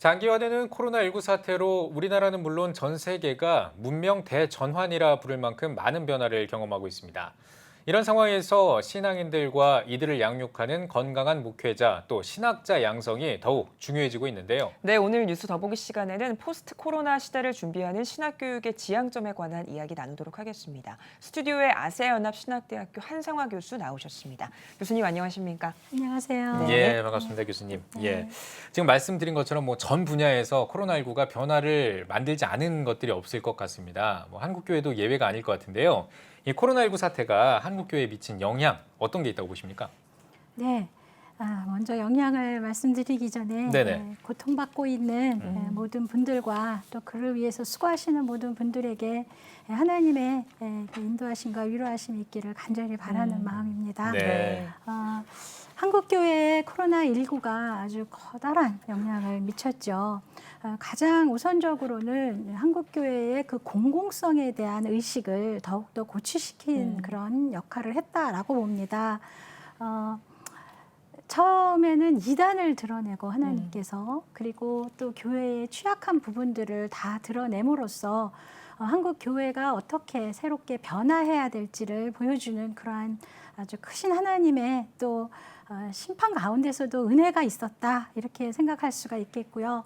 장기화되는 코로나19 사태로 우리나라는 물론 전 세계가 문명 대전환이라 부를 만큼 많은 변화를 경험하고 있습니다. 이런 상황에서 신앙인들과 이들을 양육하는 건강한 목회자 또 신학자 양성이 더욱 중요해지고 있는데요. 네, 오늘 뉴스 더보기 시간에는 포스트 코로나 시대를 준비하는 신학교육의 지향점에 관한 이야기 나누도록 하겠습니다. 스튜디오에 아세아연합신학대학교 한상화 교수 나오셨습니다. 교수님 안녕하십니까? 안녕하세요. 예, 반갑습니다, 교수님. 예, 지금 말씀드린 것처럼 전 분야에서 코로나19가 변화를 만들지 않은 것들이 없을 것 같습니다. 한국교회도 예외가 아닐 것 같은데요. 이 코로나19 사태가 한국교회에 미친 영향 어떤 게 있다고 보십니까? 네. 먼저 영향을 말씀드리기 전에 고통받고 있는 모든 분들과 또 그를 위해서 수고하시는 모든 분들에게 하나님의 인도하심과 위로하심이 있기를 간절히 바라는 마음입니다. 네. 한국교회에 코로나19가 아주 커다란 영향을 미쳤죠. 가장 우선적으로는 한국교회의 그 공공성에 대한 의식을 더욱더 고취시킨 그런 역할을 했다라고 봅니다. 처음에는 이단을 드러내고 하나님께서 그리고 또 교회의 취약한 부분들을 다 드러냄으로써 한국 교회가 어떻게 새롭게 변화해야 될지를 보여주는 그러한 아주 크신 하나님의 또 심판 가운데서도 은혜가 있었다 이렇게 생각할 수가 있겠고요.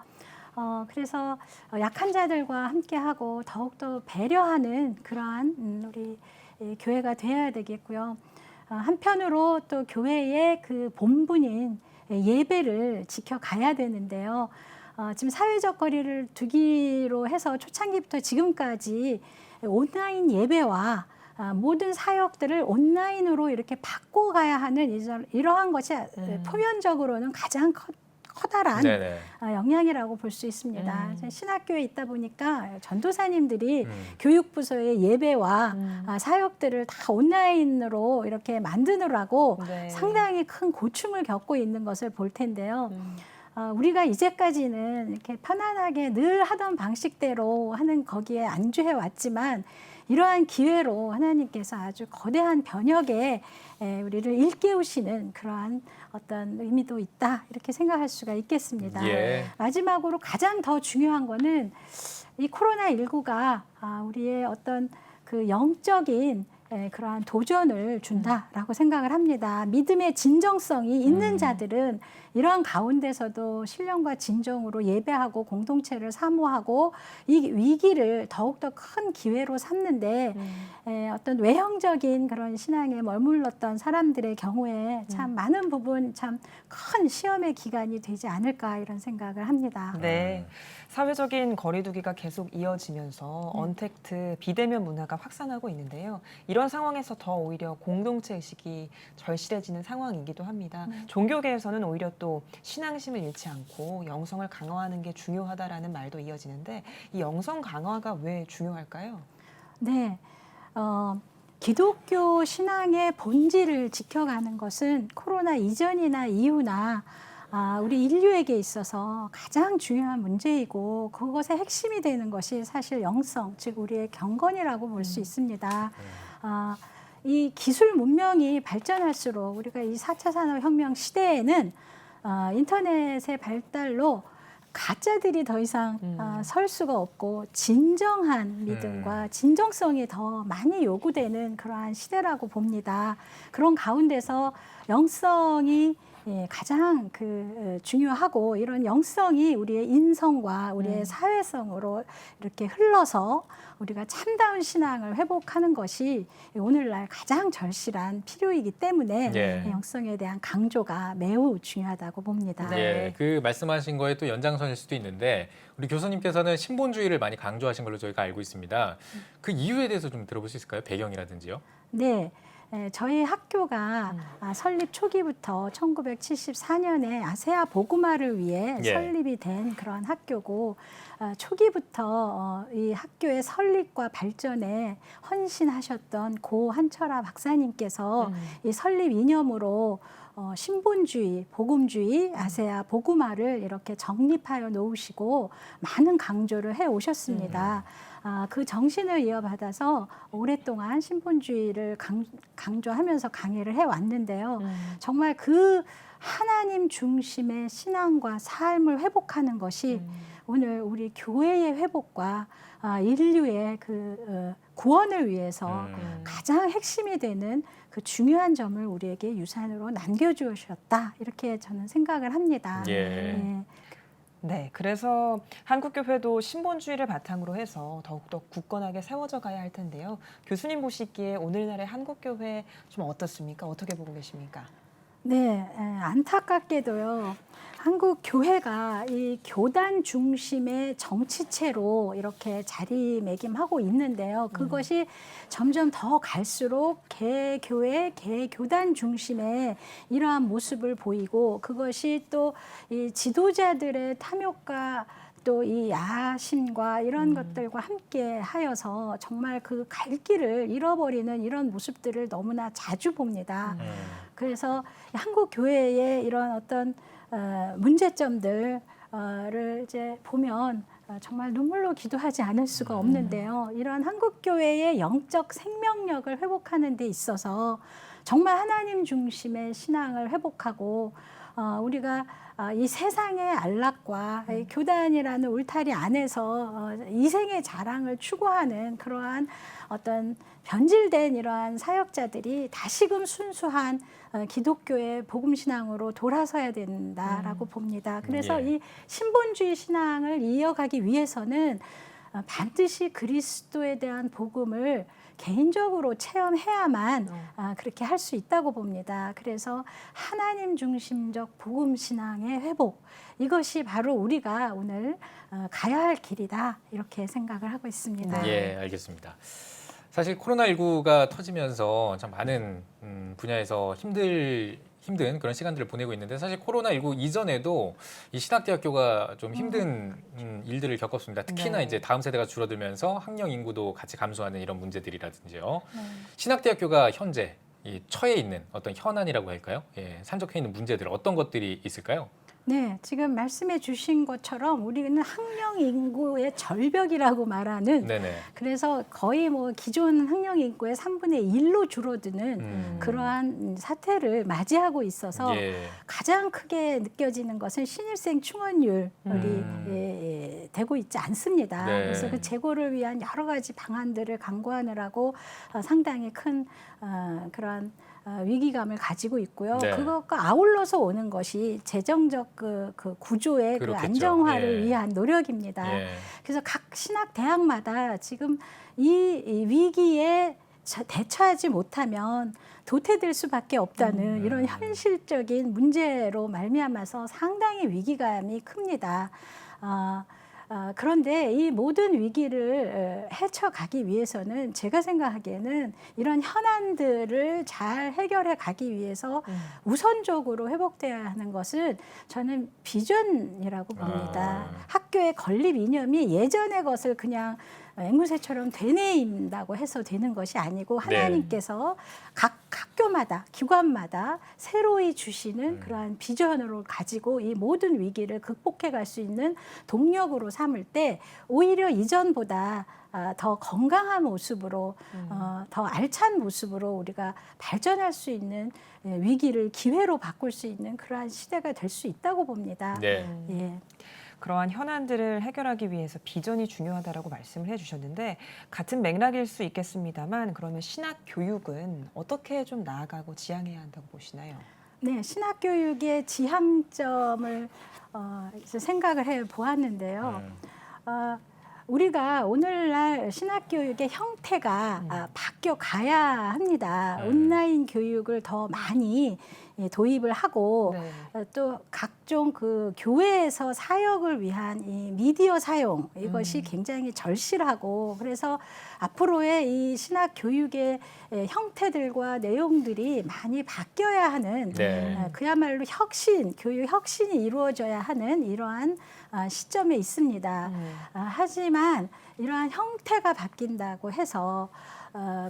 그래서 약한 자들과 함께하고 더욱더 배려하는 그러한 우리 교회가 되어야 되겠고요. 한편으로 또 교회의 그 본분인 예배를 지켜가야 되는데요. 지금 사회적 거리를 두기로 해서 초창기부터 지금까지 온라인 예배와 모든 사역들을 온라인으로 이렇게 바꿔가야 하는 이러한 것이 표면적으로는 가장 커다란 영향이라고 볼 수 있습니다. 신학교에 있다 보니까 전도사님들이 교육부서의 예배와 사역들을 다 온라인으로 이렇게 만드느라고 상당히 큰 고충을 겪고 있는 것을 볼 텐데요. 우리가 이제까지는 이렇게 편안하게 늘 하던 방식대로 하는 거기에 안주해 왔지만 이러한 기회로 하나님께서 아주 거대한 변혁에 우리를 일깨우시는 그러한 어떤 의미도 있다 이렇게 생각할 수가 있겠습니다. 마지막으로 가장 더 중요한 거는 이 코로나19가 우리의 어떤 그 영적인 그러한 도전을 준다라고 생각을 합니다. 믿음의 진정성이 있는 자들은 이러한 가운데서도 신령과 진정으로 예배하고 공동체를 사모하고 이 위기를 더욱더 큰 기회로 삼는데 어떤 외형적인 그런 신앙에 머물렀던 사람들의 경우에 참 많은 부분 참 큰 시험의 기간이 되지 않을까 이런 생각을 합니다. 네. 사회적인 거리두기가 계속 이어지면서 언택트, 비대면 문화가 확산하고 있는데요. 이런 상황에서 더 오히려 공동체 의식이 절실해지는 상황이기도 합니다. 종교계에서는 오히려 또 신앙심을 잃지 않고 영성을 강화하는 게 중요하다라는 말도 이어지는데 이 영성 강화가 왜 중요할까요? 네. 기독교 신앙의 본질을 지켜가는 것은 코로나 이전이나 이후나 우리 인류에게 있어서 가장 중요한 문제이고 그것의 핵심이 되는 것이 사실 영성, 즉 우리의 경건이라고 볼 수 있습니다. 이 기술 문명이 발전할수록 우리가 이 4차 산업혁명 시대에는 인터넷의 발달로 가짜들이 더 이상 설 수가 없고 진정한 믿음과 진정성이 더 많이 요구되는 그러한 시대라고 봅니다. 그런 가운데서 영성이 가장 중요하고 이런 영성이 우리의 인성과 우리의 사회성으로 이렇게 흘러서 우리가 참다운 신앙을 회복하는 것이 오늘날 가장 절실한 필요이기 때문에 영성에 대한 강조가 매우 중요하다고 봅니다. 그 말씀하신 거에 또 연장선일 수도 있는데 우리 교수님께서는 신본주의를 많이 강조하신 걸로 저희가 알고 있습니다. 그 이유에 대해서 좀 들어볼 수 있을까요? 배경이라든지요? 네. 저희 학교가 설립 초기부터 1974년에 아세아 복음화를 위해 설립이 된 그런 학교고 초기부터 이 학교의 설립과 발전에 헌신하셨던 고 한철아 박사님께서 이 설립 이념으로 신본주의, 복음주의, 아세아 복음화를 이렇게 정립하여 놓으시고 많은 강조를 해 오셨습니다. 그 정신을 이어받아서 오랫동안 신본주의를 강조하면서 강의를 해왔는데요. 정말 그 하나님 중심의 신앙과 삶을 회복하는 것이 오늘 우리 교회의 회복과 인류의 구원을 위해서 가장 핵심이 되는 그 중요한 점을 우리에게 유산으로 남겨주셨다. 이렇게 저는 생각을 합니다. 예. 네, 그래서 한국교회도 신본주의를 바탕으로 해서 더욱더 굳건하게 세워져 가야 할 텐데요. 교수님 보시기에 오늘날의 한국교회 좀 어떻습니까? 어떻게 보고 계십니까? 네, 안타깝게도요. 한국 교회가 이 교단 중심의 정치체로 이렇게 자리매김하고 있는데요. 그것이 점점 더 갈수록 개교회, 개교단 중심의 이러한 모습을 보이고 그것이 또 이 지도자들의 탐욕과 또 이 야심과 이런 것들과 함께 하여서 정말 그 갈 길을 잃어버리는 이런 모습들을 너무나 자주 봅니다. 그래서 한국 교회의 이런 어떤 문제점들을 이제 보면 정말 눈물로 기도하지 않을 수가 없는데요. 이런 한국 교회의 영적 생명력을 회복하는 데 있어서 정말 하나님 중심의 신앙을 회복하고 우리가 이 세상의 안락과 이 교단이라는 울타리 안에서 이생의 자랑을 추구하는 그러한 어떤 변질된 이러한 사역자들이 다시금 순수한 기독교의 복음신앙으로 돌아서야 된다라고 봅니다. 그래서 예. 이 신본주의 신앙을 이어가기 위해서는 반드시 그리스도에 대한 복음을 개인적으로 체험해야만 그렇게 할 수 있다고 봅니다. 그래서 하나님 중심적 복음 신앙의 회복, 이것이 바로 우리가 오늘 가야 할 길이다 이렇게 생각을 하고 있습니다. 예, 알겠습니다. 사실 코로나19가 터지면서 참 많은 분야에서 힘든 그런 시간들을 보내고 있는데 사실 코로나19 이전에도 이 신학대학교가 좀 힘든 일들을 겪었습니다. 특히나 네. 이제 다음 세대가 줄어들면서 학령 인구도 같이 감소하는 이런 문제들이라든지요. 네. 신학대학교가 현재 이 처해 있는 어떤 현안이라고 할까요? 예, 산적해 있는 문제들 어떤 것들이 있을까요? 네, 지금 말씀해 주신 것처럼 우리는 학령 인구의 절벽이라고 말하는 네네. 그래서 거의 뭐 기존 학령 인구의 3분의 1로 줄어드는 그러한 사태를 맞이하고 있어서 예. 가장 크게 느껴지는 것은 신입생 충원율이 되고 있지 않습니다. 네. 그래서 그 재고를 위한 여러 가지 방안들을 강구하느라고 상당히 큰 그런 위기감을 가지고 있고요. 네. 그것과 아울러서 오는 것이 재정적 그 구조의 그 그렇겠죠. 안정화를 예. 위한 노력입니다. 예. 그래서 각 신학 대학마다 지금 이 위기에 대처하지 못하면 도태될 수밖에 없다는 이런 현실적인 문제로 말미암아서 상당히 위기감이 큽니다. 그런데 이 모든 위기를 헤쳐가기 위해서는 제가 생각하기에는 이런 현안들을 잘 해결해 가기 위해서 우선적으로 회복되어야 하는 것은 저는 비전이라고 봅니다. 학교의 건립 이념이 예전의 것을 그냥 앵무새처럼 되뇌인다고 해서 되는 것이 아니고 하나님께서 각 학교마다 기관마다 새로이 주시는 그러한 비전으로 가지고 이 모든 위기를 극복해 갈 수 있는 동력으로 삼을 때 오히려 이전보다 더 건강한 모습으로 더 알찬 모습으로 우리가 발전할 수 있는 위기를 기회로 바꿀 수 있는 그러한 시대가 될 수 있다고 봅니다. 네. 예. 그러한 현안들을 해결하기 위해서 비전이 중요하다라고 말씀을 해주셨는데 같은 맥락일 수 있겠습니다만 그러면 신학 교육은 어떻게 좀 나아가고 지향해야 한다고 보시나요? 네, 신학 교육의 지향점을 이제 생각을 해 보았는데요. 우리가 오늘날 신학 교육의 형태가 바뀌어 가야 합니다. 온라인 교육을 더 많이 도입을 하고 네. 또 각종 그 교회에서 사역을 위한 이 미디어 사용 이것이 굉장히 절실하고 그래서 앞으로의 이 신학 교육의 형태들과 내용들이 많이 바뀌어야 하는 네. 그야말로 교육 혁신이 이루어져야 하는 이러한 시점에 있습니다. 하지만 이러한 형태가 바뀐다고 해서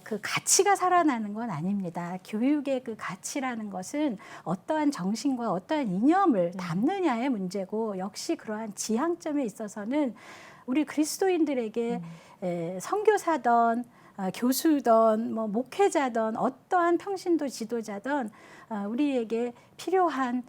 그 가치가 살아나는 건 아닙니다. 교육의 그 가치라는 것은 어떠한 정신과 어떠한 이념을 담느냐의 문제고 역시 그러한 지향점에 있어서는 우리 그리스도인들에게 선교사든 교수든 뭐 목회자든 어떠한 평신도 지도자든 우리에게 필요한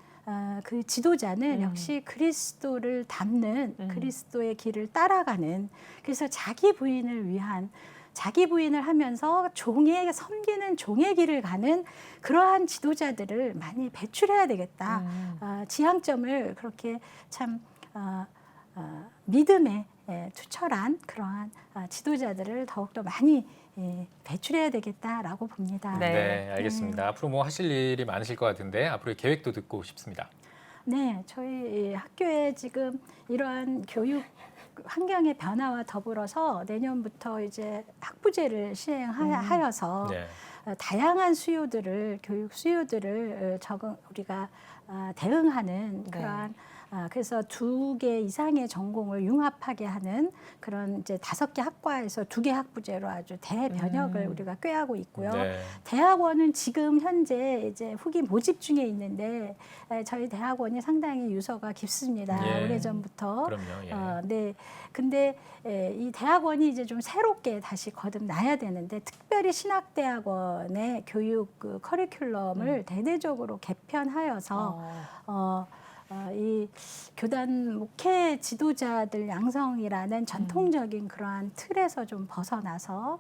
그 지도자는 역시 그리스도를 닮는 그리스도의 길을 따라가는, 그래서 자기 부인을 위한, 자기 부인을 하면서 종의 섬기는 종의 길을 가는 그러한 지도자들을 많이 배출해야 되겠다. 지향점을 그렇게 참 믿음에 투철한 그러한 지도자들을 더욱더 많이 배출해야 되겠다라고 봅니다. 네. 네, 알겠습니다. 앞으로 뭐 하실 일이 많으실 것 같은데 앞으로의 계획도 듣고 싶습니다. 네, 저희 학교에 지금 이러한 교육 환경의 변화와 더불어서 내년부터 이제 학부제를 시행하여서 네. 다양한 수요들을, 교육 수요들을 우리가 대응하는 네. 그러한 그래서 2개 이상의 전공을 융합하게 하는 그런 이제 5개 학과에서 2개 학부제로 아주 대변혁을 우리가 꾀하고 있고요. 네. 대학원은 지금 현재 이제 후기 모집 중에 있는데 저희 대학원이 상당히 유서가 깊습니다. 예. 오래전부터. 그럼요. 예. 네. 근데 이 대학원이 이제 좀 새롭게 다시 거듭나야 되는데, 특별히 신학대학원의 교육 그 커리큘럼을 대대적으로 개편하여서 이 교단 목회 지도자들 양성이라는 전통적인 그러한 틀에서 좀 벗어나서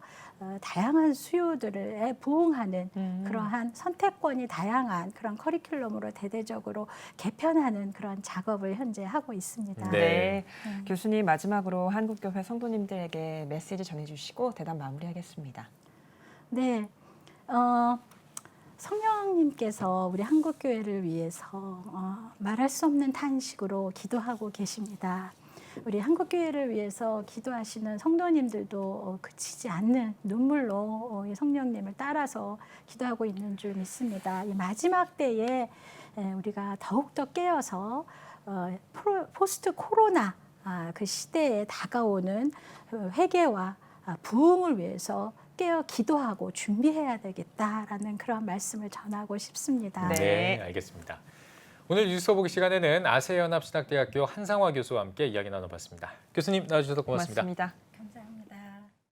다양한 수요들에 부응하는 그러한 선택권이 다양한 그런 커리큘럼으로 대대적으로 개편하는 그런 작업을 현재 하고 있습니다. 네. 네. 교수님, 마지막으로 한국교회 성도님들에게 메시지 전해주시고 대담 마무리하겠습니다. 네. 성령님께서 우리 한국교회를 위해서 말할 수 없는 탄식으로 기도하고 계십니다. 우리 한국교회를 위해서 기도하시는 성도님들도 그치지 않는 눈물로 이 성령님을 따라서 기도하고 있는 줄 믿습니다. 이 마지막 때에 우리가 더욱더 깨어서 포스트 코로나 그 시대에 다가오는 회개와 부흥을 위해서 깨어 기도하고 준비해야 되겠다라는 그런 말씀을 전하고 싶습니다. 네. 네, 알겠습니다. 오늘 뉴스 보기 시간에는 아세연합신학대학교 한상화 교수와 함께 이야기 나눠봤습니다. 교수님 나와주셔서 고맙습니다. 고맙습니다.